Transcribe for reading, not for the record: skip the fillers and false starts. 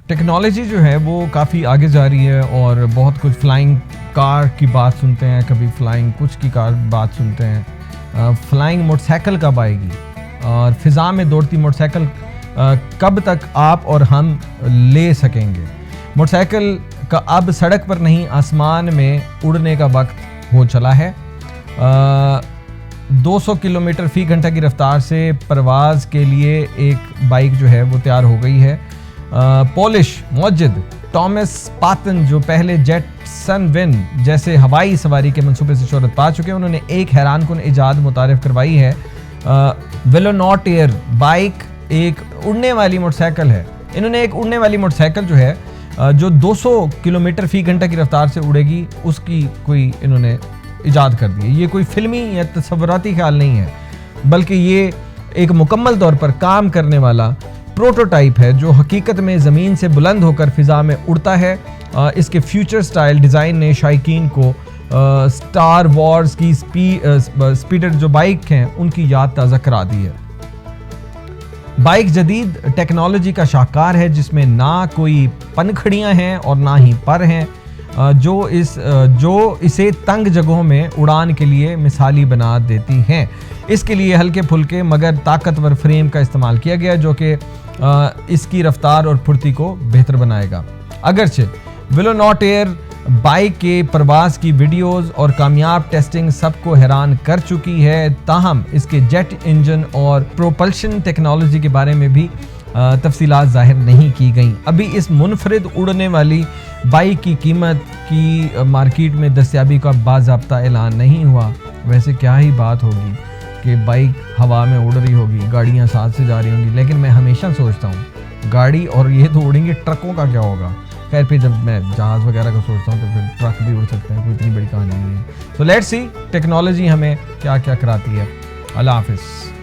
Technology जो है वो काफ़ी आगे जा रही है और बहुत कुछ फ्लाइंग कार की बात सुनते हैं, कभी फ्लाइंग कुछ की कार बात सुनते हैं। फ्लाइंग मोटरसाइकिल कब आएगी और फ़िज़ा में दौड़ती मोटरसाइकिल कब तक आप और हम ले सकेंगे। मोटरसाइकिल का अब सड़क पर नहीं आसमान में उड़ने का वक्त हो चला है। 200 किलोमीटर फ़ी घंटा की रफ्तार से परवाज़ के लिए एक बाइक जो है वो तैयार हो गई है। पोलिश मौजिद टॉमस पातन जो पहले जेट सनविन जैसे हवाई सवारी के मंसूबे से शोहरत पा चुके हैं, उन्होंने एक हैरानकुन इजाद मुतारिफ करवाई है। वेलोनॉट एयर बाइक एक उड़ने वाली मोटरसाइकिल है। इन्होंने एक उड़ने वाली मोटरसाइकिल जो है जो 200 किलोमीटर फ़ी घंटा की रफ्तार से उड़ेगी, उसकी कोई इन्होंने इजाद कर दी है। ये कोई फिल्मी या तस्वुराती ख्याल नहीं है, बल्कि ये एक मुकम्मल तौर पर काम करने वाला प्रोटोटाइप है जो हकीकत में ज़मीन से बुलंद होकर फ़िज़ा में उड़ता है। इसके फ्यूचर स्टाइल डिज़ाइन ने शायकीन को स्टार वॉर्स की स्पीडर जो बाइक हैं उनकी याद ताज़ा करा दी है। बाइक जदीद टेक्नोलॉजी का शाहकार है जिसमें ना कोई पनखड़ियाँ हैं और ना ही पर हैं, जो इसे तंग जगहों में उड़ान के लिए मिसाली बना देती हैं। इसके लिए हल्के फुल्के मगर ताकतवर फ्रेम का इस्तेमाल किया गया जो कि इसकी रफ्तार और फुर्ती को बेहतर बनाएगा। अगरचे वेलोनॉट एयर बाइक के प्रवास की वीडियोस और कामयाब टेस्टिंग सबको हैरान कर चुकी है, ताहम इसके जेट इंजन और प्रोपल्शन टेक्नोलॉजी के बारे में भी तफसीलात जाहिर नहीं की गई। अभी इस मुनफरिद उड़ने वाली बाइक की कीमत की मार्केट में दस्तयाबी का बाज़ाब्ता ऐलान नहीं हुआ। वैसे क्या ही बात होगी कि बाइक हवा में उड़ रही होगी, गाड़ियाँ साथ से जा रही होंगी, लेकिन मैं हमेशा सोचता हूँ गाड़ी और ये तो उड़ेंगे, ट्रकों का क्या होगा। खैर फिर जब मैं जहाज़ वगैरह का सोचता हूँ तो फिर ट्रक भी उड़ सकते हैं, कोई इतनी बड़ी कहानी नहीं है। सो लेट्स सी टेक्नोलॉजी हमें क्या क्या कराती है। अल्लाह हाफिज़।